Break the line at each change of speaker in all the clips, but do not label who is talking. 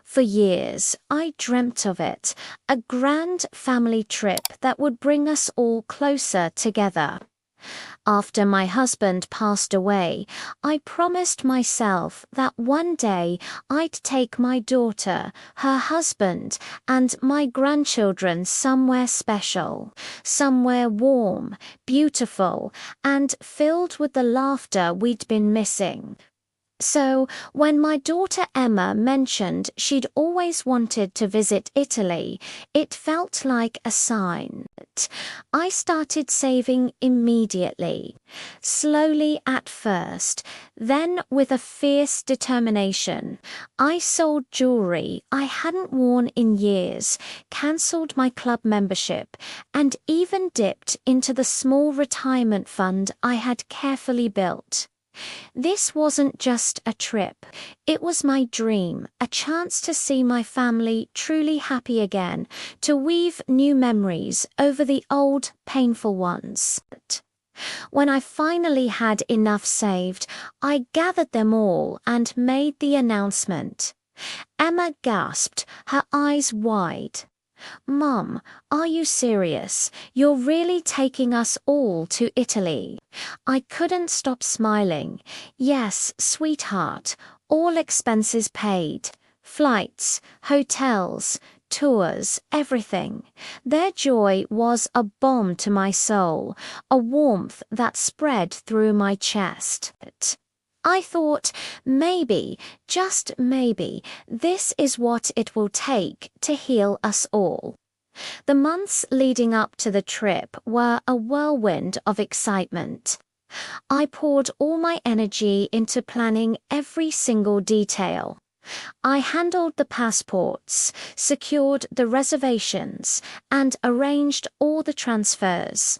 For years, I dreamt of it, a grand family trip that would bring us all closer together. After my husband passed away, I promised myself that one day I'd take my daughter, her husband, and my grandchildren somewhere special, somewhere warm, beautiful, and filled with the laughter we'd been missing. So, when my daughter Emma mentioned she'd always wanted to visit Italy, it felt like a sign. I started saving immediately, slowly at first, then with a fierce determination. I sold jewelry I hadn't worn in years, cancelled my club membership, and even dipped into the small retirement fund I had carefully built. This wasn't just a trip, it was my dream, a chance to see my family truly happy again, to weave new memories over the old, painful ones. When I finally had enough saved, I gathered them all and made the announcement. Emma gasped, her eyes wide. "Mum, are you serious? You're really taking us all to Italy?" I couldn't stop smiling. "Yes, sweetheart, all expenses paid. Flights, hotels, tours, everything." Their joy was a balm to my soul, a warmth that spread through my chest. I thought, maybe, just maybe, this is what it will take to heal us all. The months leading up to the trip were a whirlwind of excitement. I poured all my energy into planning every single detail. I handled the passports, secured the reservations, and arranged all the transfers.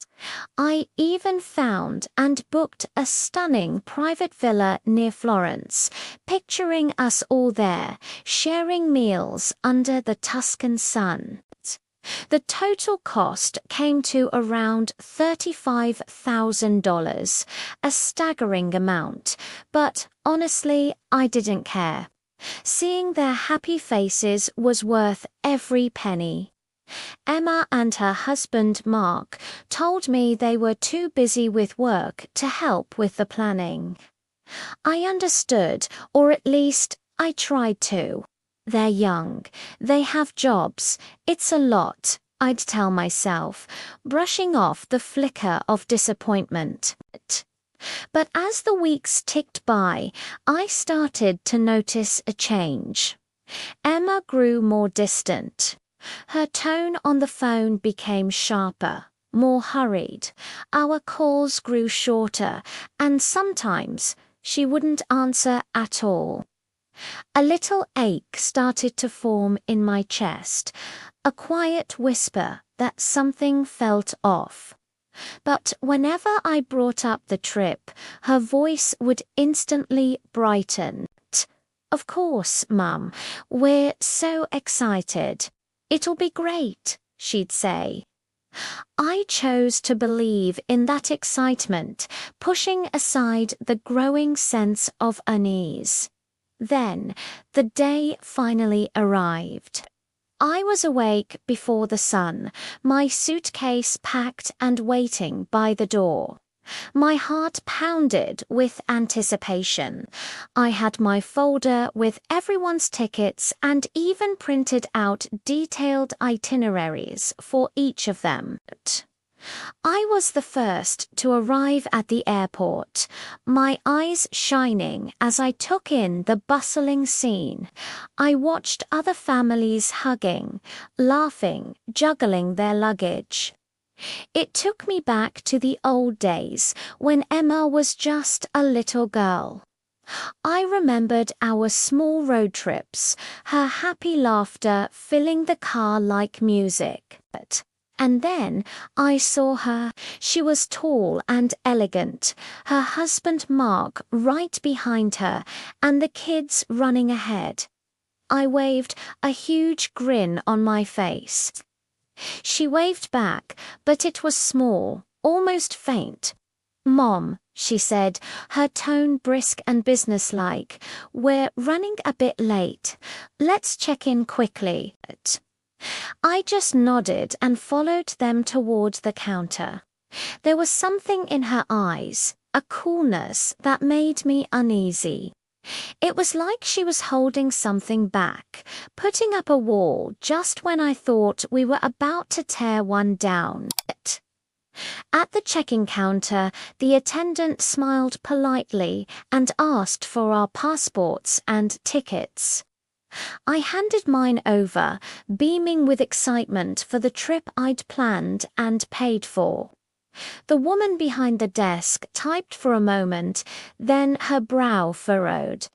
I even found and booked a stunning private villa near Florence, picturing us all there, sharing meals under the Tuscan sun. The total cost came to around $35,000, a staggering amount, but honestly, I didn't care. Seeing their happy faces was worth every penny. Emma and her husband Mark told me they were too busy with work to help with the planning. I understood, or at least I tried to. They're young, they have jobs, it's a lot, I'd tell myself, brushing off the flicker of disappointment. But as the weeks ticked by, I started to notice a change. Emma grew more distant. Her tone on the phone became sharper, more hurried. Our calls grew shorter, and sometimes she wouldn't answer at all. A little ache started to form in my chest, a quiet whisper that something felt off. But whenever I brought up the trip, her voice would instantly brighten. "Of course, Mum, we're so excited. It'll be great," she'd say. I chose to believe in that excitement, pushing aside the growing sense of unease. Then, the day finally arrived. I was awake before the sun, my suitcase packed and waiting by the door. My heart pounded with anticipation. I had my folder with everyone's tickets and even printed out detailed itineraries for each of them. I was the first to arrive at the airport, my eyes shining as I took in the bustling scene. I watched other families hugging, laughing, juggling their luggage. It took me back to the old days when Emma was just a little girl. I remembered our small road trips, her happy laughter filling the car like music. And then I saw her. She was tall and elegant, her husband Mark right behind her, and the kids running ahead. I waved, a huge grin on my face. She waved back, but it was small, almost faint. Mom, she said, her tone brisk and businesslike, we're running a bit late. Let's check in quickly. I just nodded and followed them toward the counter. There was something in her eyes, a coolness that made me uneasy. It was like she was holding something back, putting up a wall just when I thought we were about to tear one down. At the checking counter, the attendant smiled politely and asked for our passports and tickets. I handed mine over, beaming with excitement for the trip I'd planned and paid for. The woman behind the desk typed for a moment, then her brow furrowed.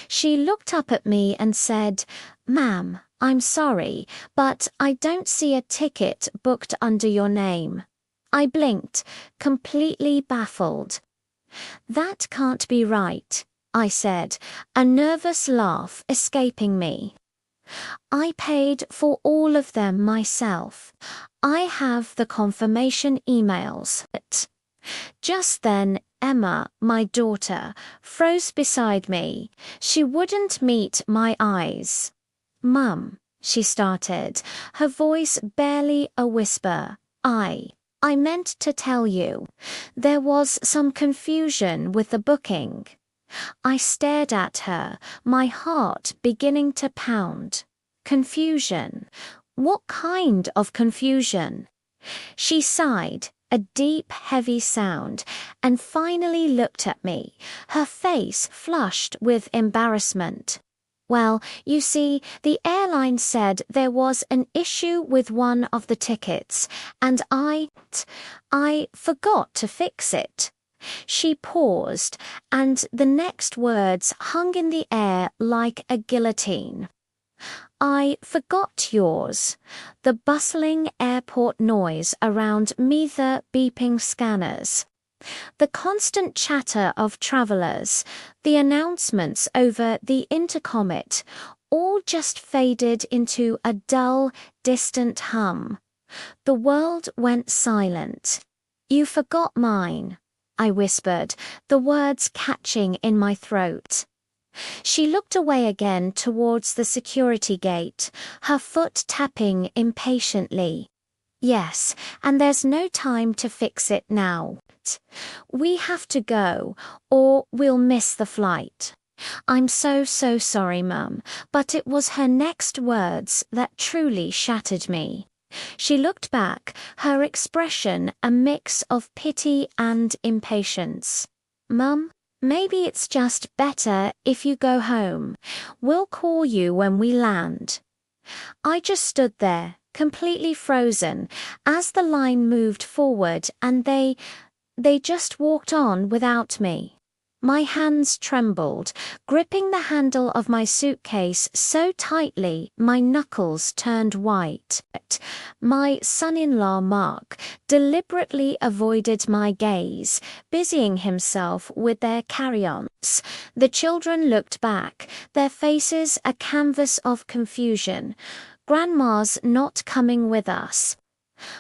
She looked up at me and said, "Ma'am, I'm sorry, but I don't see a ticket booked under your name." I blinked, completely baffled. "That can't be right," I said, a nervous laugh escaping me. "I paid for all of them myself. I have the confirmation emails." Just then, Emma, my daughter, froze beside me. She wouldn't meet my eyes. "Mum," she started, her voice barely a whisper. I meant to tell you. There was some confusion with the booking." I stared at her, my heart beginning to pound. Confusion? What kind of confusion? She sighed, a deep, heavy sound, and finally looked at me, her face flushed with embarrassment. "Well, you see, the airline said there was an issue with one of the tickets, and I forgot to fix it." She paused, and the next words hung in the air like a guillotine. "I forgot yours." The bustling airport noise around me, the beeping scanners, the constant chatter of travelers, the announcements over the intercom, it all just faded into a dull, distant hum. The world went silent. "You forgot mine," I whispered, the words catching in my throat. She looked away again towards the security gate, her foot tapping impatiently. "Yes, and there's no time to fix it now. We have to go, or we'll miss the flight." "I'm so sorry, Mum," but it was her next words that truly shattered me. She looked back, her expression a mix of pity and impatience. "Mum, maybe it's just better if you go home. We'll call you when we land." I just stood there, completely frozen, as the line moved forward and they just walked on without me. My hands trembled, gripping the handle of my suitcase so tightly my knuckles turned white. My son-in-law Mark deliberately avoided my gaze, busying himself with their carry-ons. The children looked back, their faces a canvas of confusion. "Grandma's not coming with us?"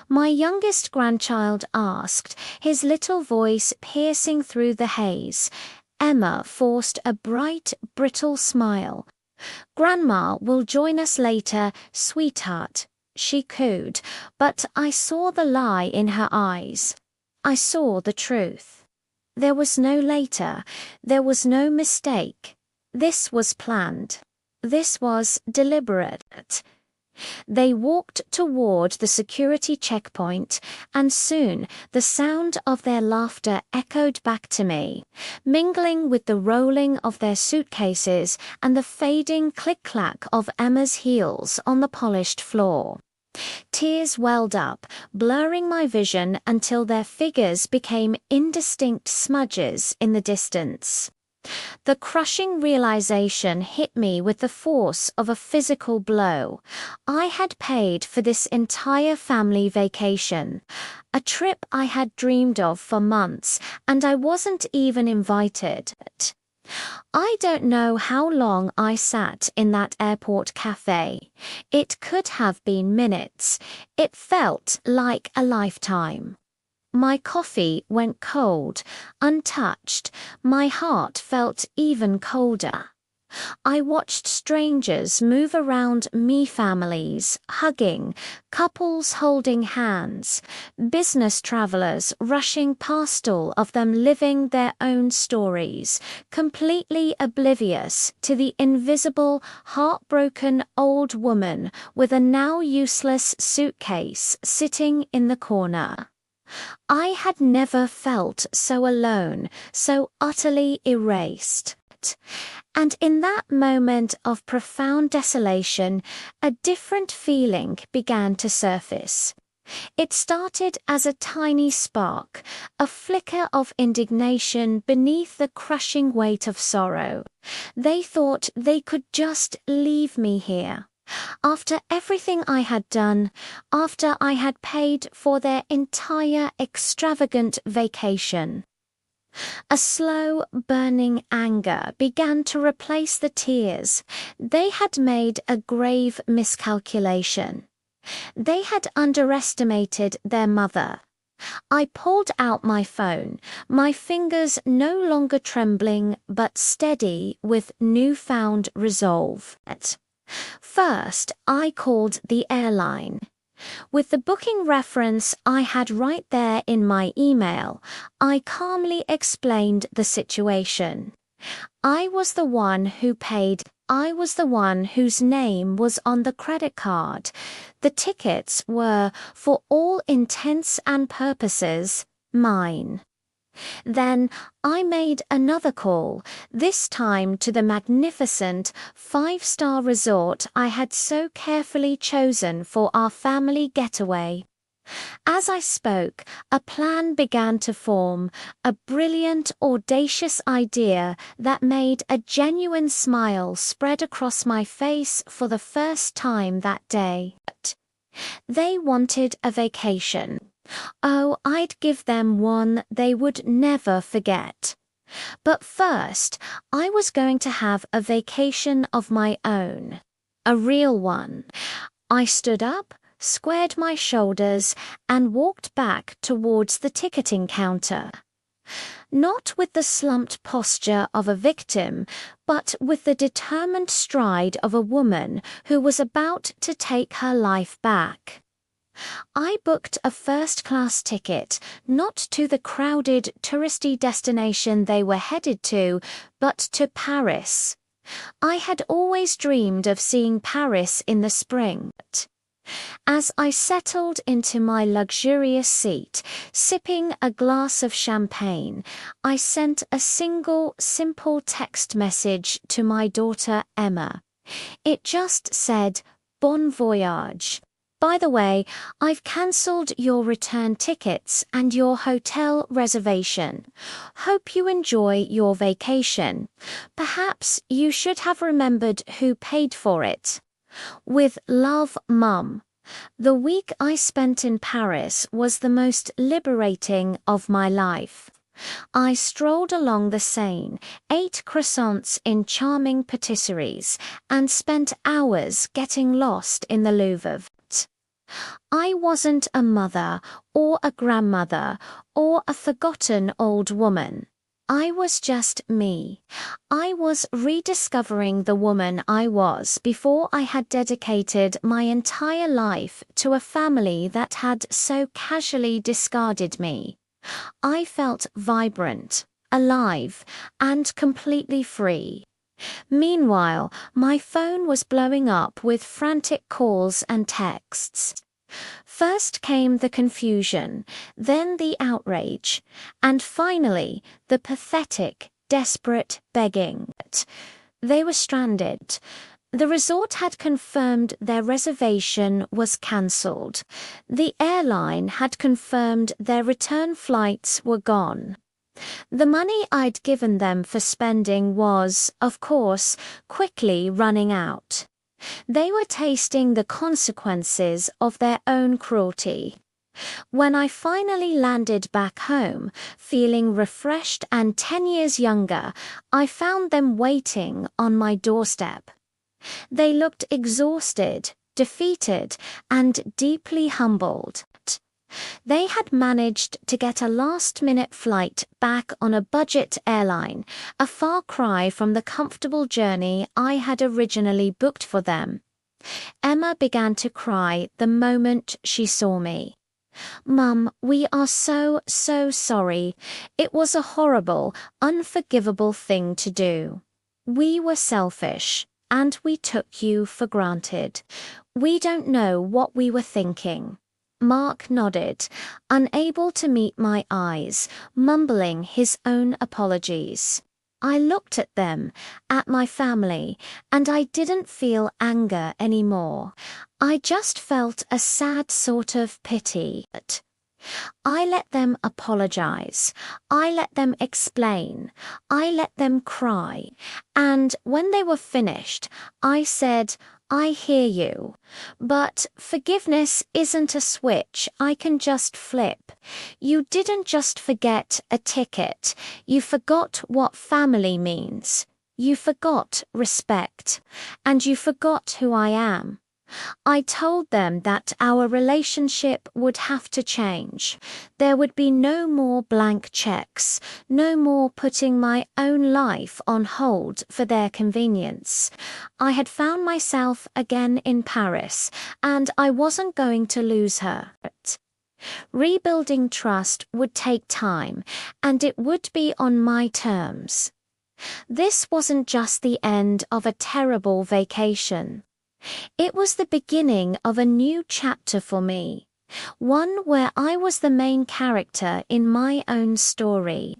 my youngest grandchild asked, his little voice piercing through the haze. Emma forced a bright, brittle smile. "Grandma will join us later, sweetheart," she cooed, but I saw the lie in her eyes. I saw the truth. There was no later, there was no mistake. This was planned. This was deliberate. They walked toward the security checkpoint, and soon the sound of their laughter echoed back to me, mingling with the rolling of their suitcases and the fading click-clack of Emma's heels on the polished floor. Tears welled up, blurring my vision until their figures became indistinct smudges in the distance. The crushing realization hit me with the force of a physical blow. I had paid for this entire family vacation, a trip I had dreamed of for months, and I wasn't even invited. I don't know how long I sat in that airport cafe. It could have been minutes. It felt like a lifetime. My coffee went cold, untouched. My heart felt even colder. I watched strangers move around me, families hugging, couples holding hands, business travelers rushing past, all of them living their own stories, completely oblivious to the invisible, heartbroken old woman with a now useless suitcase sitting in the corner. I had never felt so alone, so utterly erased. And in that moment of profound desolation, a different feeling began to surface. It started as a tiny spark, a flicker of indignation beneath the crushing weight of sorrow. They thought they could just leave me here. After everything I had done, after I had paid for their entire extravagant vacation. A slow, burning anger began to replace the tears. They had made a grave miscalculation. They had underestimated their mother. I pulled out my phone, my fingers no longer trembling but steady with newfound resolve. First, I called the airline. With the booking reference I had right there in my email, I calmly explained the situation. I was the one who paid. I was the one whose name was on the credit card. The tickets were, for all intents and purposes, mine. Then I made another call, this time to the magnificent five-star resort I had so carefully chosen for our family getaway. As I spoke, a plan began to form, a brilliant, audacious idea that made a genuine smile spread across my face for the first time that day. They wanted a vacation. Oh, I'd give them one they would never forget. But first, I was going to have a vacation of my own. A real one. I stood up, squared my shoulders, and walked back towards the ticketing counter. Not with the slumped posture of a victim, but with the determined stride of a woman who was about to take her life back. I booked a first-class ticket, not to the crowded touristy destination they were headed to, but to Paris. I had always dreamed of seeing Paris in the spring. As I settled into my luxurious seat, sipping a glass of champagne, I sent a single, simple text message to my daughter Emma. It just said, "Bon voyage. By the way, I've cancelled your return tickets and your hotel reservation. Hope you enjoy your vacation. Perhaps you should have remembered who paid for it. With love, Mum." The week I spent in Paris was the most liberating of my life. I strolled along the Seine, ate croissants in charming patisseries, and spent hours getting lost in the Louvre. I wasn't a mother, or a grandmother, or a forgotten old woman. I was just me. I was rediscovering the woman I was before I had dedicated my entire life to a family that had so casually discarded me. I felt vibrant, alive, and completely free. Meanwhile, my phone was blowing up with frantic calls and texts. First came the confusion, then the outrage, and finally the pathetic, desperate begging. They were stranded. The resort had confirmed their reservation was cancelled. The airline had confirmed their return flights were gone. The money I'd given them for spending was, of course, quickly running out. They were tasting the consequences of their own cruelty. When I finally landed back home, feeling refreshed and 10 years younger, I found them waiting on my doorstep. They looked exhausted, defeated, and deeply humbled. They had managed to get a last-minute flight back on a budget airline, a far cry from the comfortable journey I had originally booked for them. Emma began to cry the moment she saw me. "Mum, we are so sorry. It was a horrible, unforgivable thing to do. We were selfish, and we took you for granted. We don't know what we were thinking." Mark nodded, unable to meet my eyes, mumbling his own apologies. I looked at them, at my family, and I didn't feel anger anymore. I just felt a sad sort of pity. I let them apologize. I let them explain. I let them cry. And when they were finished, I said, "I hear you. But forgiveness isn't a switch I can just flip. You didn't just forget a ticket. You forgot what family means. You forgot respect. And you forgot who I am." I told them that our relationship would have to change. There would be no more blank checks, no more putting my own life on hold for their convenience. I had found myself again in Paris, and I wasn't going to lose her. Rebuilding trust would take time, and it would be on my terms. This wasn't just the end of a terrible vacation. It was the beginning of a new chapter for me, one where I was the main character in my own story.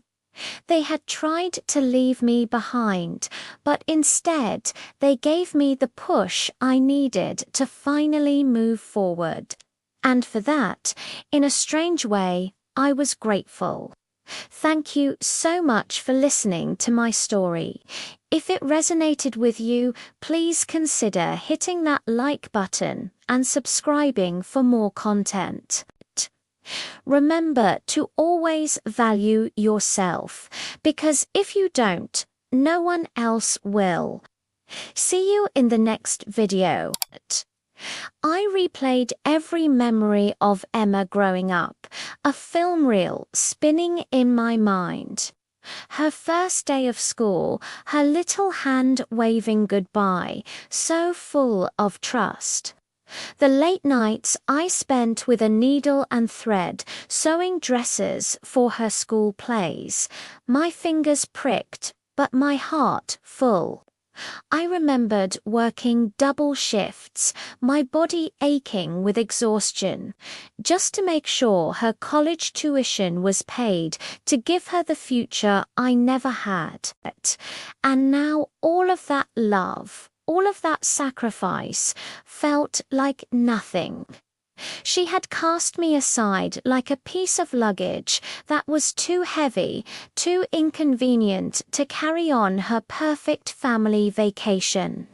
They had tried to leave me behind, but instead they gave me the push I needed to finally move forward. And for that, in a strange way, I was grateful. Thank you so much for listening to my story. If it resonated with you, please consider hitting that like button and subscribing for more content. Remember to always value yourself, because if you don't, no one else will. See you in the next video. I replayed every memory of Emma growing up, a film reel spinning in my mind. Her first day of school, her little hand waving goodbye, so full of trust. The late nights I spent with a needle and thread, sewing dresses for her school plays, my fingers pricked, but my heart full. I remembered working double shifts, my body aching with exhaustion, just to make sure her college tuition was paid to give her the future I never had. And now all of that love, all of that sacrifice, felt like nothing. She had cast me aside like a piece of luggage that was too heavy, too inconvenient to carry on her perfect family vacation.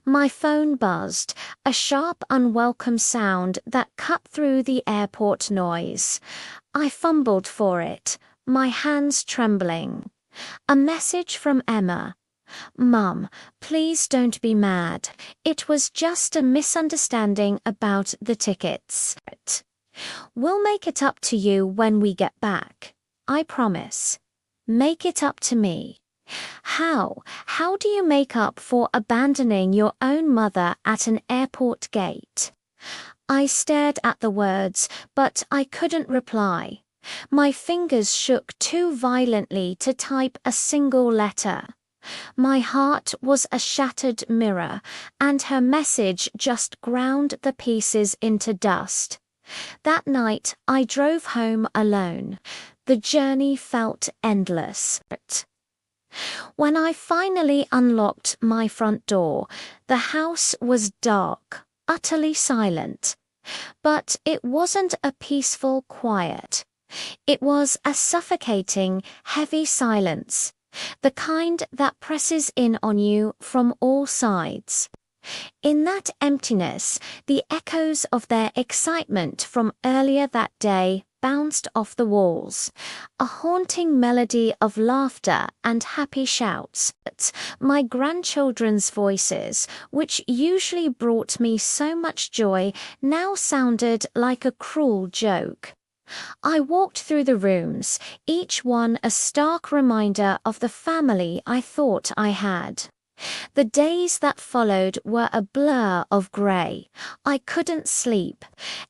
My phone buzzed, a sharp, unwelcome sound that cut through the airport noise. I fumbled for it, my hands trembling. A message from Emma. "Mum, please don't be mad. It was just a misunderstanding about the tickets. We'll make it up to you when we get back. I promise. Make it up to me." How? How do you make up for abandoning your own mother at an airport gate? I stared at the words, but I couldn't reply. My fingers shook too violently to type a single letter. My heart was a shattered mirror, and her message just ground the pieces into dust. That night, I drove home alone. The journey felt endless. When I finally unlocked my front door, the house was dark, utterly silent. But it wasn't a peaceful quiet. It was a suffocating, heavy silence. The kind that presses in on you from all sides. In that emptiness, the echoes of their excitement from earlier that day bounced off the walls, a haunting melody of laughter and happy shouts. My grandchildren's voices, which usually brought me so much joy, now sounded like a cruel joke. I walked through the rooms, each one a stark reminder of the family I thought I had. The days that followed were a blur of grey. I couldn't sleep.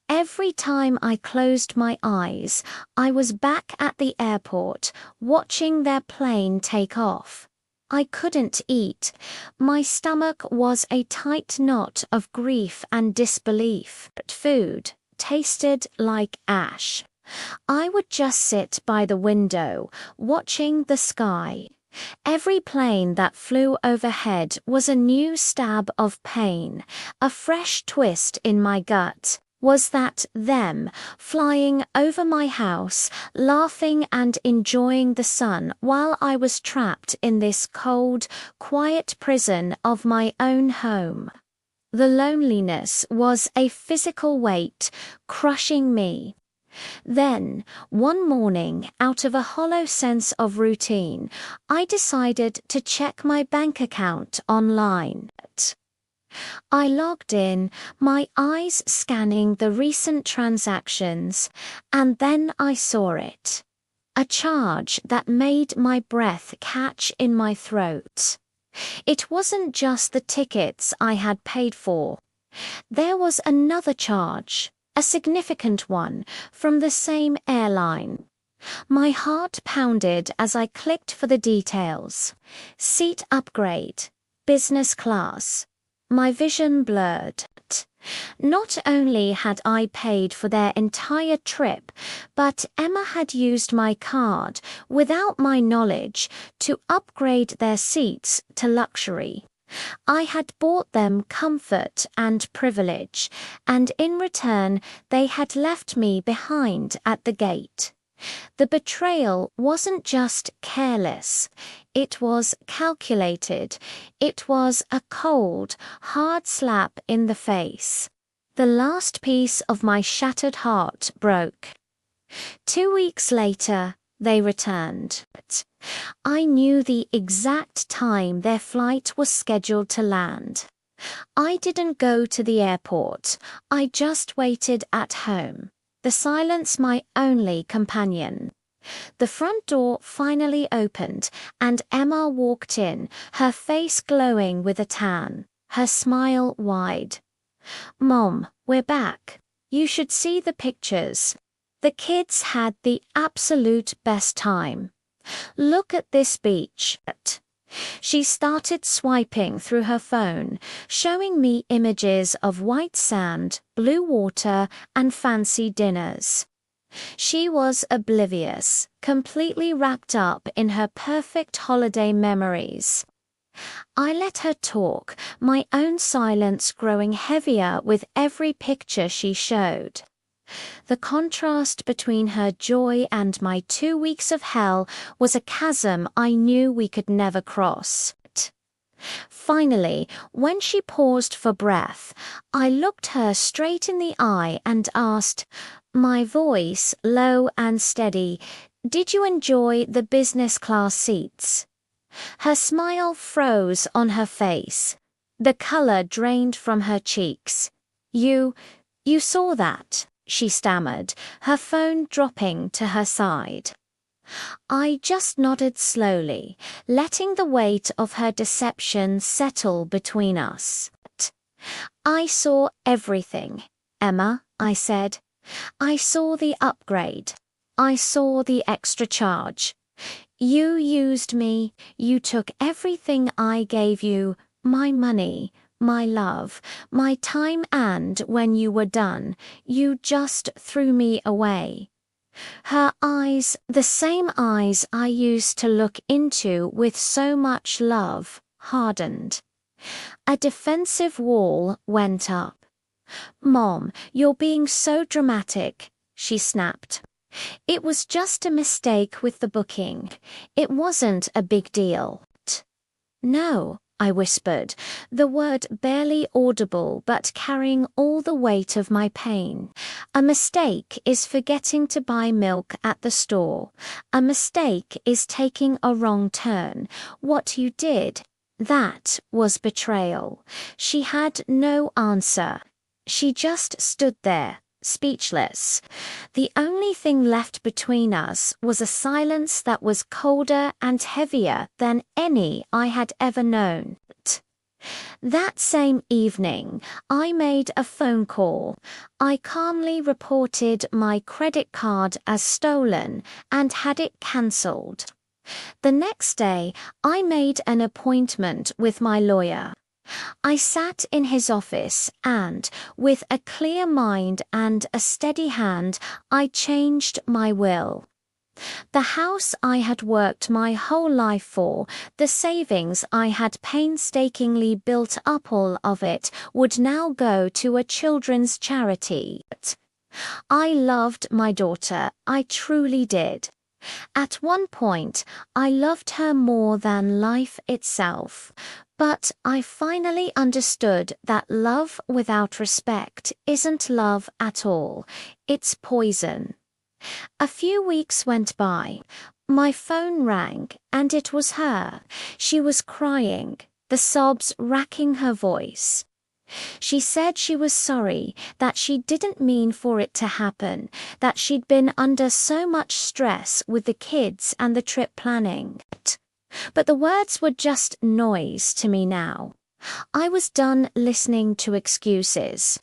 Every time I closed my eyes, I was back at the airport, watching their plane take off. I couldn't eat. My stomach was a tight knot of grief and disbelief. Food tasted like ash. I would just sit by the window, watching the sky. Every plane that flew overhead was a new stab of pain, a fresh twist in my gut. Was that them, flying over my house, laughing and enjoying the sun while I was trapped in this cold, quiet prison of my own home? The loneliness was a physical weight, crushing me. Then, one morning, out of a hollow sense of routine, I decided to check my bank account online. I logged in, my eyes scanning the recent transactions, and then I saw it. A charge that made my breath catch in my throat. It wasn't just the tickets I had paid for. There was another charge. A significant one, from the same airline. My heart pounded as I clicked for the details. Seat upgrade, business class. My vision blurred. Not only had I paid for their entire trip, but Emma had used my card, without my knowledge, to upgrade their seats to luxury. I had bought them comfort and privilege, and in return they had left me behind at the gate. The betrayal wasn't just careless, it was calculated. It was a cold, hard slap in the face. The last piece of my shattered heart broke. 2 weeks later, they returned. I knew the exact time their flight was scheduled to land. I didn't go to the airport. I just waited at home. The silence my only companion. The front door finally opened, and Emma walked in, her face glowing with a tan, her smile wide. "Mom, we're back. You should see the pictures. The kids had the absolute best time. Look at this beach." She started swiping through her phone, showing me images of white sand, blue water, and fancy dinners. She was oblivious, completely wrapped up in her perfect holiday memories. I let her talk, my own silence growing heavier with every picture she showed. The contrast between her joy and my 2 weeks of hell was a chasm I knew we could never cross. Finally, when she paused for breath, I looked her straight in the eye and asked, my voice low and steady, "Did you enjoy the business class seats?" Her smile froze on her face. The color drained from her cheeks. You saw that?" she stammered, her phone dropping to her side. I just nodded slowly, letting the weight of her deception settle between us. "I saw everything, Emma," I said. "I saw the upgrade. I saw the extra charge. You used me. You took everything I gave you, my money, my love, my time, and when you were done, you just threw me away." Her eyes, the same eyes I used to look into with so much love, hardened. A defensive wall went up. "Mom, you're being so dramatic," she snapped. "It was just a mistake with the booking. It wasn't a big deal." "No," I whispered, the word barely audible but carrying all the weight of my pain. A mistake is forgetting to buy milk at the store. A mistake is taking a wrong turn. What you did, that was betrayal. She had no answer. She just stood there, speechless. The only thing left between us was a silence that was colder and heavier than any I had ever known. That same evening, I made a phone call. I calmly reported my credit card as stolen and had it cancelled. The next day, I made an appointment with my lawyer. I sat in his office and, with a clear mind and a steady hand, I changed my will. The house I had worked my whole life for, the savings I had painstakingly built up, all of it would now go to a children's charity. I loved my daughter, I truly did. At one point, I loved her more than life itself. But I finally understood that love without respect isn't love at all. It's poison. A few weeks went by. My phone rang, and it was her. She was crying, the sobs racking her voice. She said she was sorry, that she didn't mean for it to happen, that she'd been under so much stress with the kids and the trip planning. But the words were just noise to me now. I was done listening to excuses.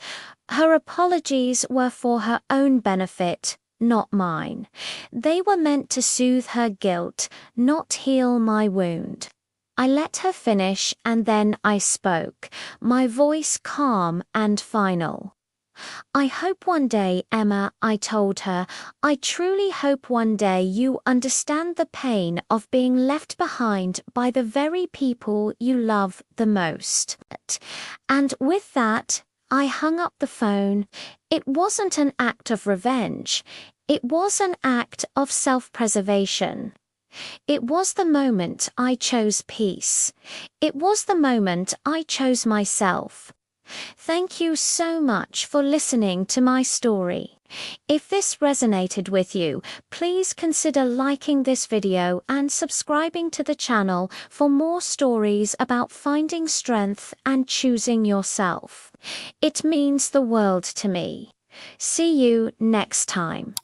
Her apologies were for her own benefit, not mine. They were meant to soothe her guilt, not heal my wound. I let her finish and then I spoke, my voice calm and final. I hope one day, Emma, I told her, I truly hope one day you understand the pain of being left behind by the very people you love the most. And with that, I hung up the phone. It wasn't an act of revenge. It was an act of self-preservation. It was the moment I chose peace. It was the moment I chose myself. Thank you so much for listening to my story. If this resonated with you, please consider liking this video and subscribing to the channel for more stories about finding strength and choosing yourself. It means the world to me. See you next time.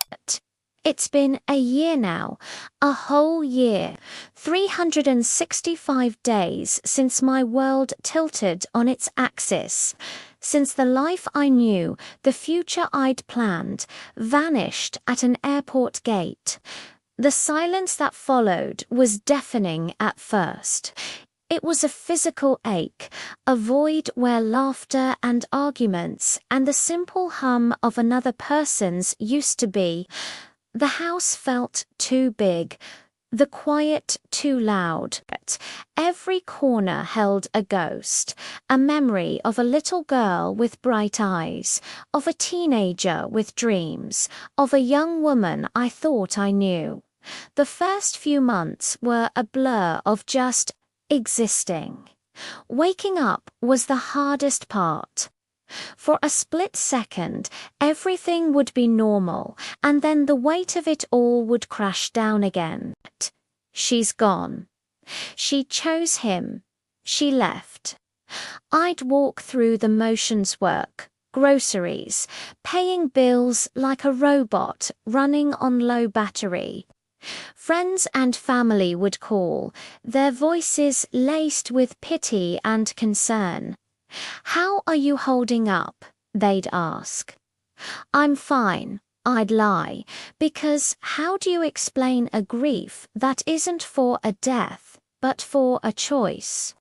It's been a year now, a whole year, 365 days since my world tilted on its axis, since the life I knew, the future I'd planned, vanished at an airport gate. The silence that followed was deafening at first. It was a physical ache, a void where laughter and arguments and the simple hum of another person's used to be. The house felt too big, the quiet too loud. Every corner held a ghost, a memory of a little girl with bright eyes, of a teenager with dreams, of a young woman I thought I knew. The first few months were a blur of just existing. Waking up was the hardest part. For a split second, everything would be normal, and then the weight of it all would crash down again. She's gone. She chose him. She left. I'd walk through the motions work, groceries, paying bills like a robot running on low battery. Friends and family would call, their voices laced with pity and concern. "How are you holding up?" they'd ask. "I'm fine," I'd lie, because how do you explain a grief that isn't for a death, but for a choice?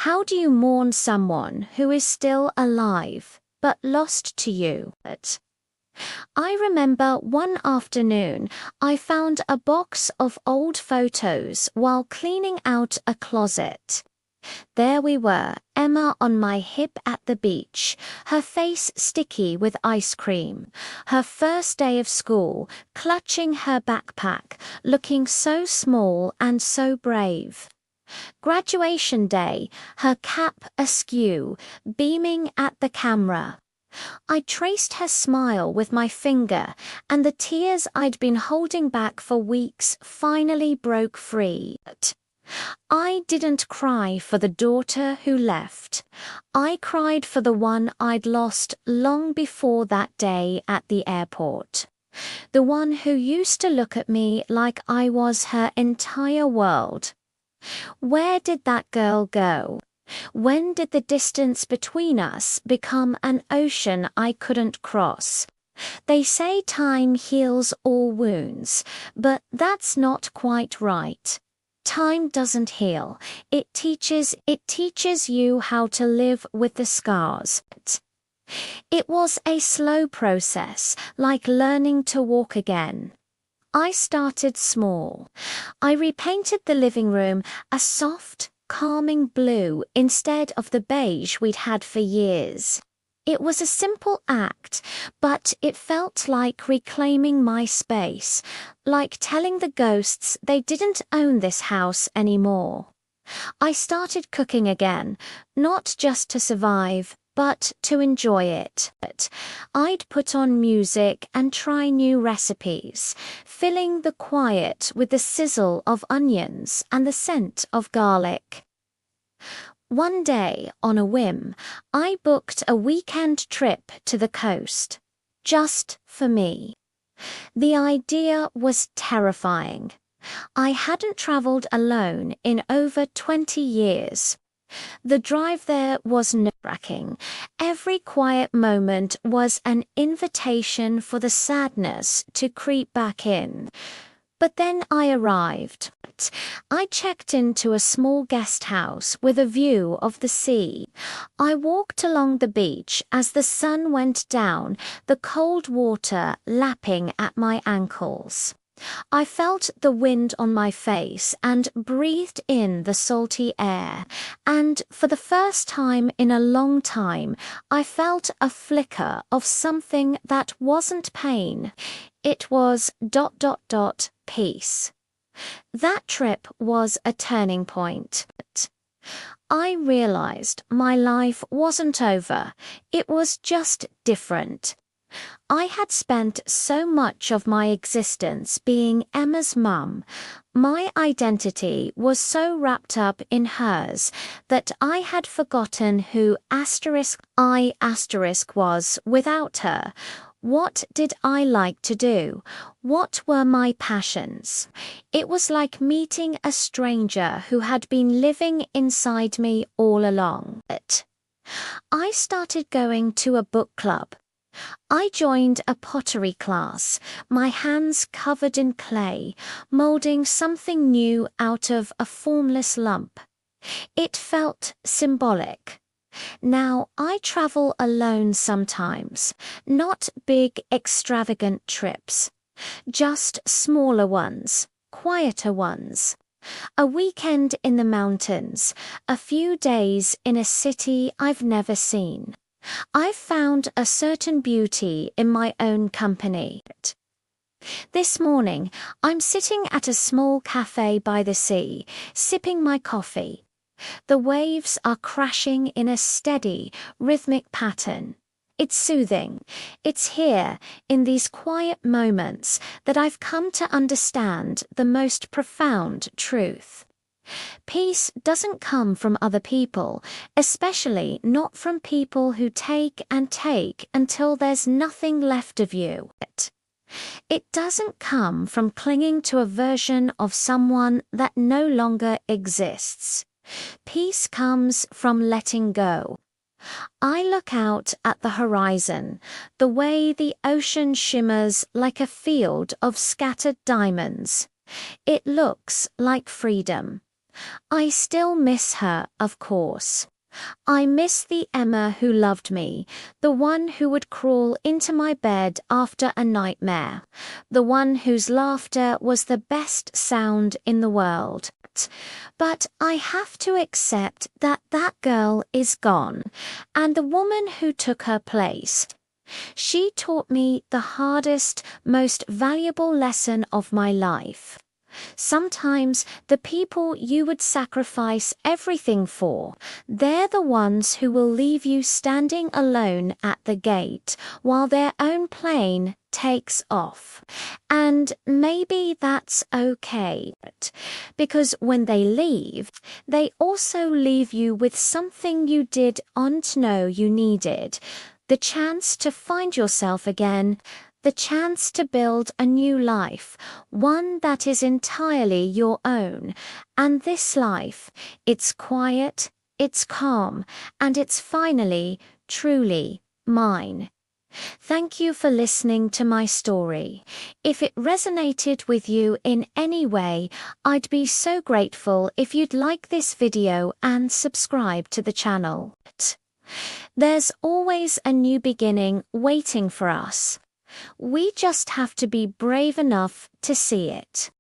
How do you mourn someone who is still alive, but lost to you? I remember one afternoon I found a box of old photos while cleaning out a closet. There we were, Emma on my hip at the beach, her face sticky with ice cream, her first day of school, clutching her backpack, looking so small and so brave. Graduation day, her cap askew, beaming at the camera. I traced her smile with my finger, and the tears I'd been holding back for weeks finally broke free. I didn't cry for the daughter who left. I cried for the one I'd lost long before that day at the airport. The one who used to look at me like I was her entire world. Where did that girl go? When did the distance between us become an ocean I couldn't cross? They say time heals all wounds, but that's not quite right. Time doesn't heal. It teaches you how to live with the scars. It was a slow process, like learning to walk again. I started small. I repainted the living room a soft, calming blue instead of the beige we'd had for years. It was a simple act, but it felt like reclaiming my space, like telling the ghosts they didn't own this house anymore. I started cooking again, not just to survive, but to enjoy it. I'd put on music and try new recipes, filling the quiet with the sizzle of onions and the scent of garlic. One day, on a whim, I booked a weekend trip to the coast, just for me. The idea was terrifying. I hadn't traveled alone in over 20 years. The drive there was nerve-wracking. Every quiet moment was an invitation for the sadness to creep back in. But then I arrived. I checked into a small guest house with a view of the sea. I walked along the beach as the sun went down, the cold water lapping at my ankles. I felt the wind on my face and breathed in the salty air, and for the first time in a long time, I felt a flicker of something that wasn't pain. It was ... peace. That trip was a turning point. I realized my life wasn't over. It was just different. I had spent so much of my existence being Emma's mum. My identity was so wrapped up in hers that I had forgotten who I was without her. What did I like to do? What were my passions? It was like meeting a stranger who had been living inside me all along. I started going to a book club. I joined a pottery class, my hands covered in clay, molding something new out of a formless lump. It felt symbolic. Now, I travel alone sometimes, not big, extravagant trips, just smaller ones, quieter ones. A weekend in the mountains, a few days in a city I've never seen. I've found a certain beauty in my own company. This morning, I'm sitting at a small cafe by the sea, sipping my coffee. The waves are crashing in a steady, rhythmic pattern. It's soothing. It's here, in these quiet moments, that I've come to understand the most profound truth. Peace doesn't come from other people, especially not from people who take and take until there's nothing left of you. It doesn't come from clinging to a version of someone that no longer exists. Peace comes from letting go. I look out at the horizon, the way the ocean shimmers like a field of scattered diamonds. It looks like freedom. I still miss her, of course. I miss the Emma who loved me, the one who would crawl into my bed after a nightmare, the one whose laughter was the best sound in the world. But I have to accept that that girl is gone, and the woman who took her place. She taught me the hardest, most valuable lesson of my life. Sometimes the people you would sacrifice everything for, they're the ones who will leave you standing alone at the gate while their own plane takes off. And maybe that's okay, because when they leave, they also leave you with something you didn't know you needed. The chance to find yourself again, the chance to build a new life, one that is entirely your own. And this life, it's quiet, it's calm, and it's finally, truly mine. Thank you for listening to my story. If it resonated with you in any way, I'd be so grateful if you'd like this video and subscribe to the channel. There's always a new beginning waiting for us. We just have to be brave enough to see it.